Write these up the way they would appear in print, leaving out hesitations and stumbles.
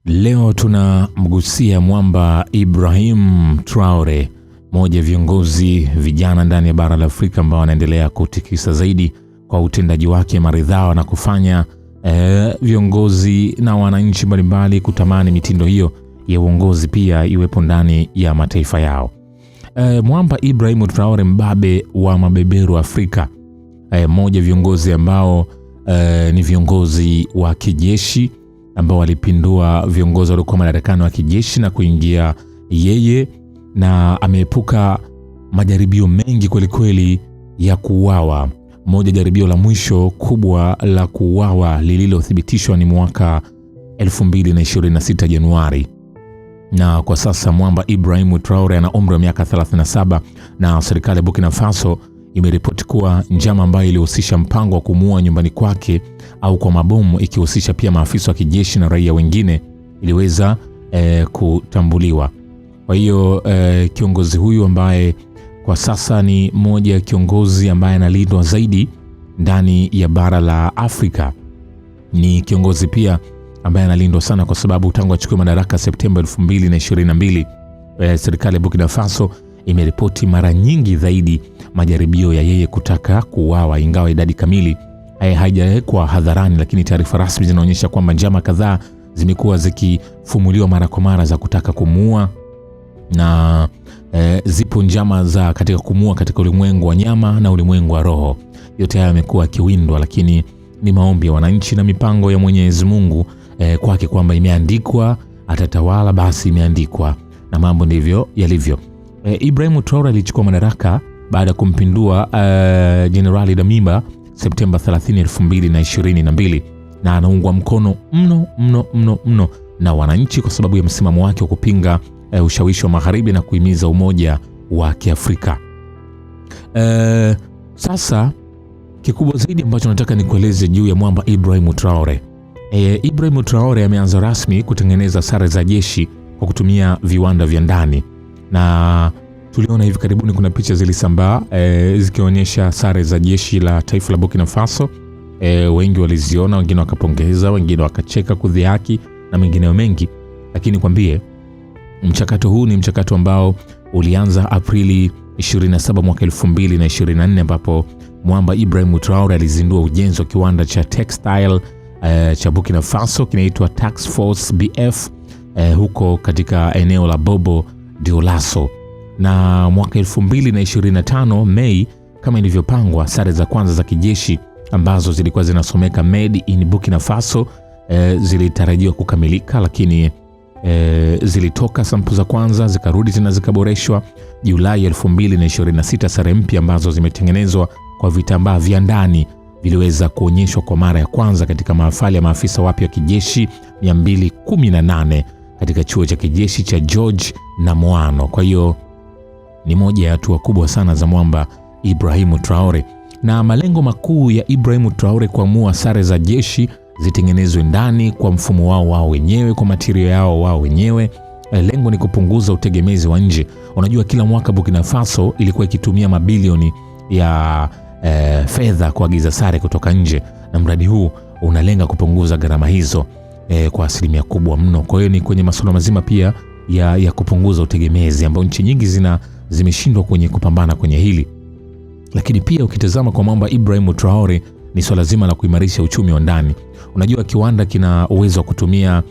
Leo tunamgusia mwamba Ibrahim Traore, mmoja viongozi vijana ndani ya bara la Afrika ambao wanaendelea kutikisa zaidi kwa utendaji wake maridhawa na kufanya viongozi na wananchi mbalimbali kutamani mitindo hiyo ya uongozi pia iwepo ndani ya mataifa yao. Mwamba Ibrahim Traore, mbabe wa mabeberu Afrika, mmoja viongozi ambao ni viongozi wa kijeshi ambao walipindua viongozi waliokuwa madarakani wa kijeshi na kuingia yeye, na ameepuka majaribio mengi kweli ya kuuawa. Moja jaribio la mwisho kubwa la kuuawa lililothibitishwa ni mwaka 2026 Januari. Na kwa sasa mwamba Ibrahim Traore ana umri wa miaka 37, na serikali ya Burkina Faso imeripoti kuwa njama ambayo ilihusisha mpango wa kumuua nyumbani kwake au kwa mabomu, ikihusisha pia maafisa wa kijeshi na raia wengine, iliweza kutambuliwa. Kwa hiyo kiongozi huyu ambaye kwa sasa ni mmoja ya kiongozi ambaye analindwa zaidi ndani ya bara la Afrika, ni kiongozi pia ambaye analindwa sana kwa sababu tangu achukue madaraka Septemba 2022, serikali ya Burkina Faso imeripoti mara nyingi zaidi majaribio ya yeye kutaka kuuawa, ingawa idadi kamili haijawekwa hadharani, lakini taarifa rasmi zinaonyesha kwamba njama kadhaa zimekuwa zikifumuliwa mara kwa mara za kutaka kumuua, na zipo njama za katika kumuua katika ulimwengu wa nyama na ulimwengu wa roho. Yote haya yamekuwa kiwindwa, lakini ni maombi ya wananchi na mipango ya Mwenyezi Mungu kwake kwamba imeandikwa atatawala, basi imeandikwa na mambo ndivyo yalivyo. Ibrahim Traore alichukua madaraka baada ya kumpindua Generali Damiba Septemba 30, 2022, na anaungwa mkono mno na wananchi kwa sababu ya msimamo wake wa kupinga ushawishi wa magharibi na kuhimiza umoja wa Kiafrika. Sasa kikubwa zaidi ambacho nataka nikueleze juu ya mwamba Ibrahim Traore. Ibrahim Traore ameanza rasmi kutengeneza sare za jeshi kwa kutumia viwanda vya ndani, na tuliona hivi karibuni kuna picha zilisambaa zikionyesha sare za jeshi la taifa la Burkina Faso. Wengi waliziona, wengine wakapongeza, wengine wakacheka, kudhihaki na mengineo mengi. Lakini kwambie, mchakato huu ni mchakato ambao ulianza Aprili 27 mwaka 2024, ambapo mwamba Ibrahim Traore alizindua ujenzi wa kiwanda cha textile cha Burkina Faso kinaitwa Task Force BF huko katika eneo la Bobo Dioulasso. Na mwaka 2025 Mei, kama ilivyopangwa, sare za kwanza za kijeshi ambazo zilikuwa zinasomeka Made in Burkina Faso zilitarajiwa kukamilika, lakini zilitoka sample za kwanza zikarudi tena zikaboreshwa. Julai 2026 sare mpya ambazo zimetengenezwa kwa vitambaa vya ndani viliweza kuonyeshwa kwa mara ya kwanza katika mahafali ya maafisa wapya wa kijeshi 218 katika chuo cha kijeshi cha George na Moano. Kwa hiyo ni moja ya hatua kubwa sana za mwamba Ibrahim Traore, na malengo makuu ya Ibrahim Traore kuamua sare za jeshi zitengenezwe ndani kwa mfumo wao wenyewe, kwa material yao wao wenyewe. Lengo ni kupunguza utegemezi wa nje. Unajua, kila mwaka Burkina Faso ilikuwa ikitumia mabilioni ya fedha kuagiza sare kutoka nje, na mradi huu unalenga kupunguza gharama hizo kwa asilimia kubwa mno. Kwa hiyo ni kwenye masuala mazima pia ya kupunguza utegemezi ambao nchi nyingi zimeshindwa kwenye kupambana kwenye hili. Lakini pia ukitazama kwa mwamba Ibrahim Traore ni swala zima la kuimarisha uchumi wa ndani. Unajua, kiwanda kina uwezo wa kutumia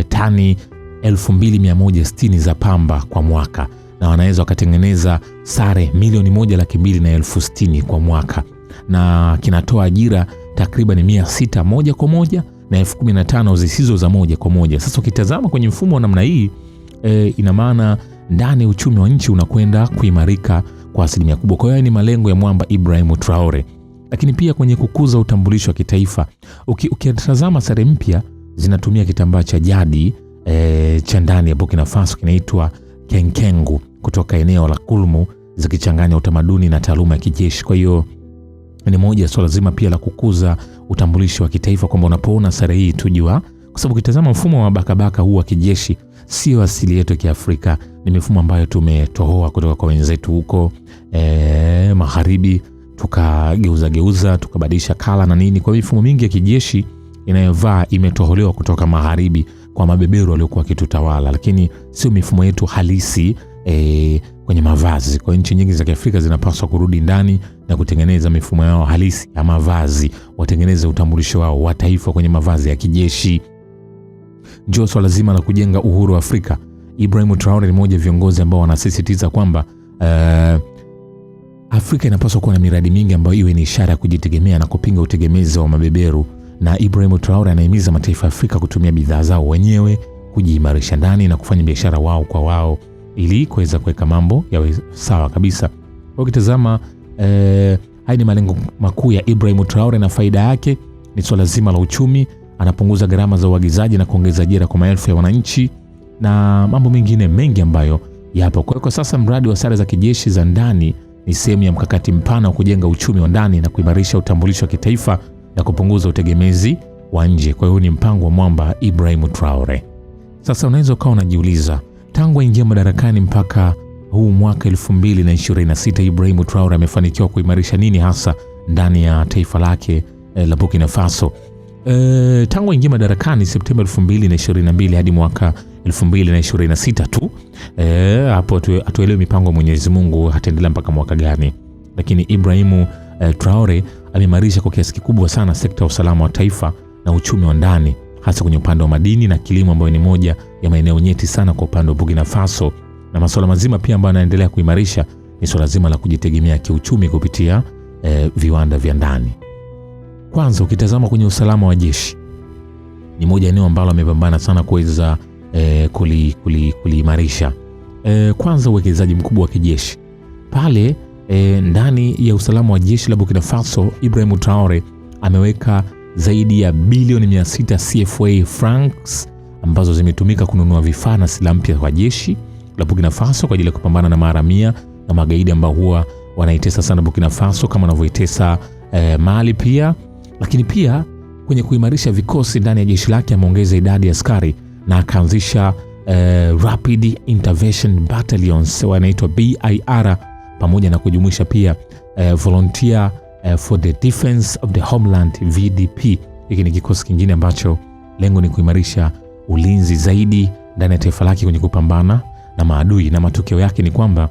tani 2160 za pamba kwa mwaka, na wanaweza wakatengeneza sare 1,260,000 kwa mwaka, na kinatoa ajira takriban 600 moja kwa moja na 15,000 zisizo za moja kwa moja. Sasa ukitazama kwenye mfumo wa namna hii, ina maana ndani uchumi wa nchi unakwenda kuimarika kwa asilimia kubwa. Kwa hiyo ni malengo ya mwamba Ibrahim Traore. Lakini pia kwenye kukuza utambulisho wa kitaifa, ukitazama sare mpya zinatumia kitambaa cha jadi cha ndani ya Burkina Faso kinaitwa kenkengu kutoka eneo la Kulmu, zikichanganya utamaduni na taaluma ya kijeshi. Kwa hiyo ni moja swala zima pia la kukuza utambulisho wa kitaifa, kwamba unapoona sare hii tujua, kwa sababu ukitazama mfumo wa bakabaka huu wa kijeshi sio asili yetu ya Kiafrika, ni mifumo ambayo tumetohoa kutoka kwa wenzetu huko magharibi, tukageuza tukabadilisha kala na nini. Kwa mifumo mingi ya kijeshi inayovaa imetoholewa kutoka magharibi. kwa mabeberu waliokuwa kitutawala, lakini sio mifumo yetu halisi kwenye mavazi. Kwa nchi nyingi za Kiafrika zinapaswa kurudi ndani na kutengeneza mifumo yao halisi ya mavazi, watengeneze utambulisho wao wa taifa kwenye mavazi ya kijeshi. Ndio swala zima la kujenga uhuru wa Afrika. Ibrahim Traore ni mmoja viongozi ambao wanasisitiza kwamba Afrika inapaswa kuwa na miradi mingi ambayo iwe ni ishara ya kujitegemea na kupinga utegemezi wa mabeberu. Na Ibrahim Traore anahimiza mataifa ya Afrika kutumia bidhaa zao wenyewe, kujiimarisha ndani na kufanya biashara wao kwa wao ili kuweza kuweka mambo yawe sawa kabisa. Ukitazama haya ni malengo makuu ya Ibrahim Traore, na faida yake ni swala zima la uchumi. Anapunguza gharama za uagizaji na kuongeza ajira kwa maelfu ya wananchi na mambo mengine mengi ambayo yapo. Kwa sasa mradi wa sare za kijeshi za ndani ni sehemu ya mkakati mpana wa kujenga uchumi wa ndani na kuimarisha utambulisho wa kitaifa na kupunguza utegemezi wa nje. Kwa hiyo ni mpango wa mwamba Ibrahim Traore. Sasa unaweza ukawa unajiuliza, tangu aingia madarakani mpaka huu mwaka 2026 Ibrahim Traore amefanikiwa kuimarisha nini hasa ndani ya taifa lake la Burkina Faso? Tangu aingia madarakani Septemba 2022 hadi mwaka 2026 tu, hapo atuelewe mipango ya Mwenyezi Mungu hataendelea mpaka mwaka gani, lakini Ibrahim Traore ameimarisha kwa kiasi kikubwa sana sekta ya usalama wa taifa na uchumi wa ndani, hasa kwenye upande wa madini na kilimo, ambayo ni moja ya maeneo nyeti sana kwa upande wa Burkina Faso. Na masuala mazima pia ambayo anaendelea kuimarisha ni swala zima la kujitegemea kiuchumi kupitia viwanda vya ndani. Kwanza ukitazama kwenye usalama wa jeshi, ni moja eneo ambalo amepambana sana kuweza kuliimarisha. Kwanza uwekezaji mkubwa wa kijeshi pale ndani ya usalama wa jeshi la Burkina Faso. Ibrahim Traore ameweka zaidi ya bilioni 600 CFA francs ambazo zimetumika kununua vifaa na silaha mpya kwa jeshi la Burkina Faso kwa ajili ya kupambana na maharamia na magaidi ambao huwa wanaitesa sana Burkina Faso kama wanavyoitesa Mali pia. Lakini pia kwenye kuimarisha vikosi ndani ya jeshi lake ameongeza idadi ya askari na akaanzisha Rapid Intervention Battalions wanaitwa BIR, pamoja na kujumuisha pia Volunteer for the Defense of the Homeland VDP. Hiki ni kikosi kingine ambacho lengo ni kuimarisha ulinzi zaidi ndani ya taifa lake kwenye kupambana na maadui, na matokeo yake ni kwamba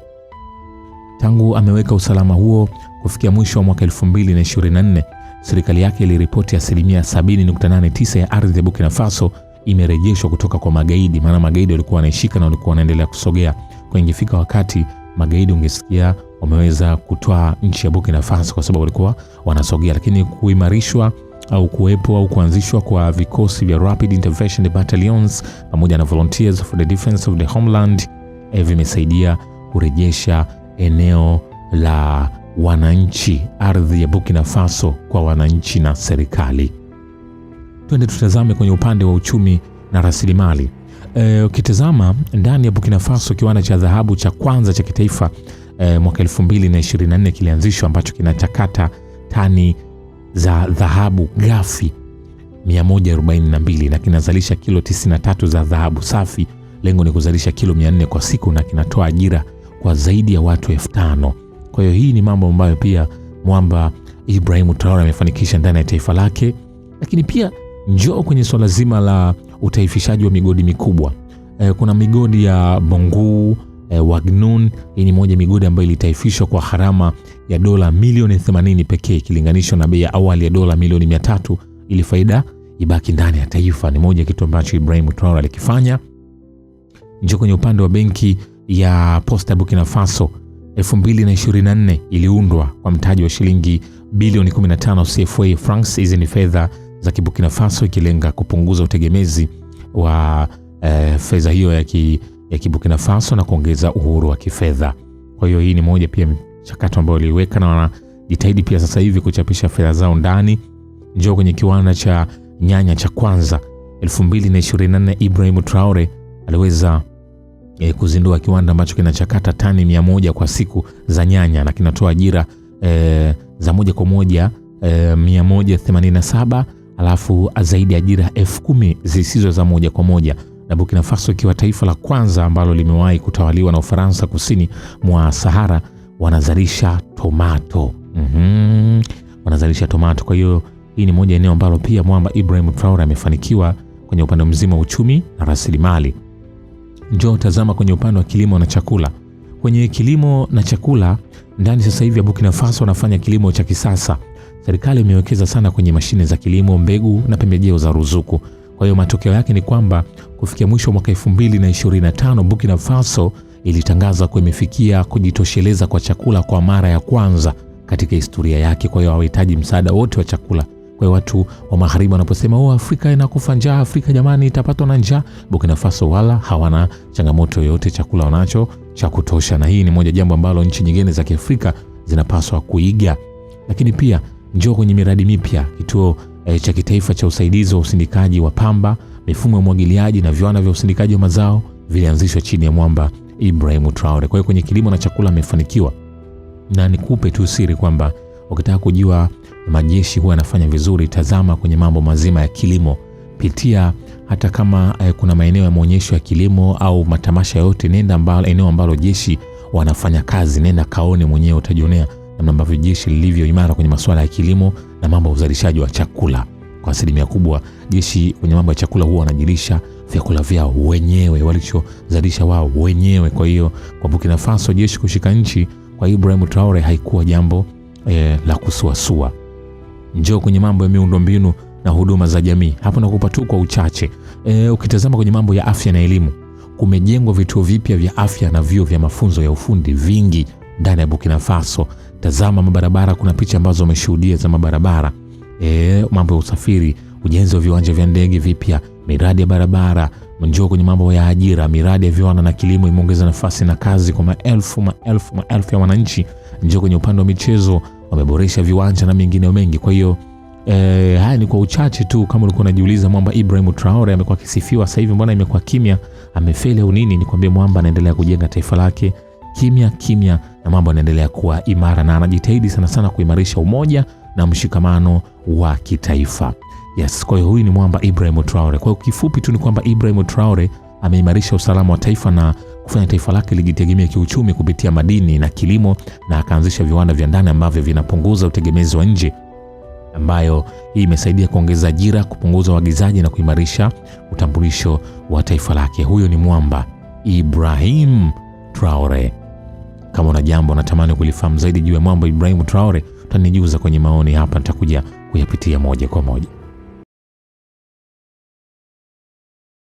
tangu ameweka usalama huo kufikia mwisho wa mwaka 2024 serikali yake iliripoti 70.89% ya ardhi ya Burkina Faso imerejeshwa kutoka kwa magaidi. Maana magaidi walikuwa wanaishika na walikuwa wanaendelea kusogea. Kwa ingefika wakati magaidi ungesikia wameweza kutoa nchi ya Burkina Faso kwa sababu walikuwa wanasogea. Lakini kuimarishwa au kuwepo au kuanzishwa kwa vikosi vya Rapid Intervention Battalions pamoja na Volunteers for the Defense of the Homeland vimesaidia kurejesha eneo la wananchi, ardhi ya Burkina Faso kwa wananchi na serikali. Twende tutazame kwenye upande wa uchumi na rasilimali. Ukitazama ndani ya Burkina Faso, kiwanda cha dhahabu cha kwanza cha kitaifa mwaka 2024 kilianzishwa, ambacho kinachakata tani za dhahabu ghafi 142 na kinazalisha kilo 93 za dhahabu safi. Lengo ni kuzalisha kilo 400 kwa siku na kinatoa ajira kwa zaidi ya watu 5,000. Kwa hiyo hii ni mambo ambayo pia mwamba Ibrahim Traore amefanikisha ndani ya taifa lake. Lakini pia njoo kwenye swala zima la utaifishaji wa migodi mikubwa. Kuna migodi ya Boungou, Wagnoun. Hii ni moja migodi ambayo ilitaifishwa kwa gharama ya dola milioni 80 pekee ikilinganishwa na bei ya awali ya dola milioni 300 ili faida ibaki ndani ya taifa. Ni moja kitu ambacho Ibrahim Traore alikifanya. Njoo kwenye upande wa benki ya Posta Burkina Faso 2024 iliundwa kwa mtaji wa shilingi bilioni 15 CFA francs. Hizi ni fedha za Burkina Faso ikilenga kupunguza utegemezi wa fedha hiyo ya Burkina Faso na kuongeza uhuru wa kifedha. Kwa hiyo hii ni moja pia mchakato ambao waliweka na wanajitahidi pia sasa hivi kuchapisha fedha zao ndani. Njoo kwenye kiwanda cha nyanya cha kwanza 2024 Ibrahim Traore aliweza kuzindua kiwanda ambacho kinachakata tani 100 kwa siku za nyanya na kinatoa ajira za moja kwa moja 187, alafu zaidi ajira 10,000 zisizo za moja kwa moja. Na Burkina Faso ikiwa taifa la kwanza ambalo limewahi kutawaliwa na Ufaransa kusini mwa Sahara, wanazalisha tomato. Wanazalisha tomato. Kwa hiyo hii ni moja eneo ambalo pia mwamba Ibrahim Traore amefanikiwa kwenye upande mzima wa uchumi na rasilimali. Njoo tazama kwenye upande wa kilimo na chakula. Kwenye kilimo na chakula ndani sasa hivi ya Burkina Faso wanafanya kilimo cha kisasa. Serikali imewekeza sana kwenye mashine za kilimo, mbegu na pembejeo za ruzuku. Kwa hiyo matokeo yake ni kwamba kufikia mwisho wa mwaka 2025 Burkina Faso ilitangaza kuwa imefikia kujitosheleza kwa chakula kwa mara ya kwanza katika historia yake. Kwa hiyo hawahitaji msaada wote wa chakula. Kwa hiyo watu wa magharibi wanaposema Afrika inakufa njaa, Afrika jamani itapatwa na njaa, Burkina Faso wala hawana changamoto yoyote, chakula wanacho cha kutosha. Na hii ni moja jambo ambalo nchi nyingine za Kiafrika zinapaswa kuiga. Lakini pia njoo kwenye miradi mipya. Kituo cha kitaifa cha usaidizi wa usindikaji wa pamba, mifumo ya umwagiliaji na viwanda vya usindikaji wa mazao vilianzishwa chini ya mwamba Ibrahim Traore. Kwa hiyo kwenye kilimo na chakula amefanikiwa. Na nikupe tu siri kwamba ukitaka kujua majeshi huwa yanafanya vizuri, tazama kwenye mambo mazima ya kilimo. Pitia hata kama kuna maeneo ya maonyesho ya kilimo au matamasha yote, nenda eneo ambalo jeshi wanafanya kazi, nenda kaone mwenyewe, utajionea namna ambavyo jeshi lilivyo imara kwenye masuala ya kilimo na mambo ya uzalishaji wa chakula. Kwa asilimia kubwa jeshi kwenye mambo ya chakula huwa wanajilisha vyakula vyao wenyewe, walichozalisha wao wenyewe. Kwa hiyo kwa Burkina Faso jeshi kushika nchi kwa Ibrahim Traore haikuwa jambo la kusuasua. Njoo kwenye mambo ya miundombinu na huduma za jamii. Hapo nakupa tu kwa uchache. Ukitazama kwenye mambo ya afya na elimu, kumejengwa vituo vipya vya afya na vyuo vya mafunzo ya ufundi vingi ndani ya Burkina Faso. Tazama mabarabara, kuna picha ambazo umeshuhudia za mabarabara. Mambo ya usafiri, ujenzi wa viwanja vya ndege vipya, miradi ya barabara. Njoo kwenye mambo ya ajira, miradi ya viwanda na kilimo imeongeza nafasi na kazi kwa maelfu ya wananchi. Njoo kwenye upande wa michezo, wameboresha viwanja na mengine mengi. Kwa hiyo haya ni kwa uchache tu. Kama ulikuwa unajiuliza mwamba Ibrahim Traore amekuwa kisifiwa, sasa hivi mbona imekuwa kimya, amefeli au nini? Nikwambie mwamba anaendelea kujenga taifa lake kimya na mambo yanaendelea kuwa imara, na anajitahidi sana kuimarisha umoja na mshikamano wa kitaifa. Yes, kwa hiyo huyu ni mwamba Ibrahim Traore. Kwa hiyo kifupi tu ni kwamba Ibrahim Traore ameimarisha usalama wa taifa na kufanya taifa lake lijitegemea kiuchumi kupitia madini na kilimo, na akaanzisha viwanda vya ndani ambavyo vinapunguza utegemezi wa nje, ambayo hii imesaidia kuongeza ajira, kupunguza uagizaji na kuimarisha utambulisho wa taifa lake. Huyo ni mwamba Ibrahim Traore. Kama una jambo natamani kulifahamu zaidi juu ya mwamba Ibrahim Traore, utanijuza kwenye maoni hapa, nitakuja kuyapitia moja kwa moja.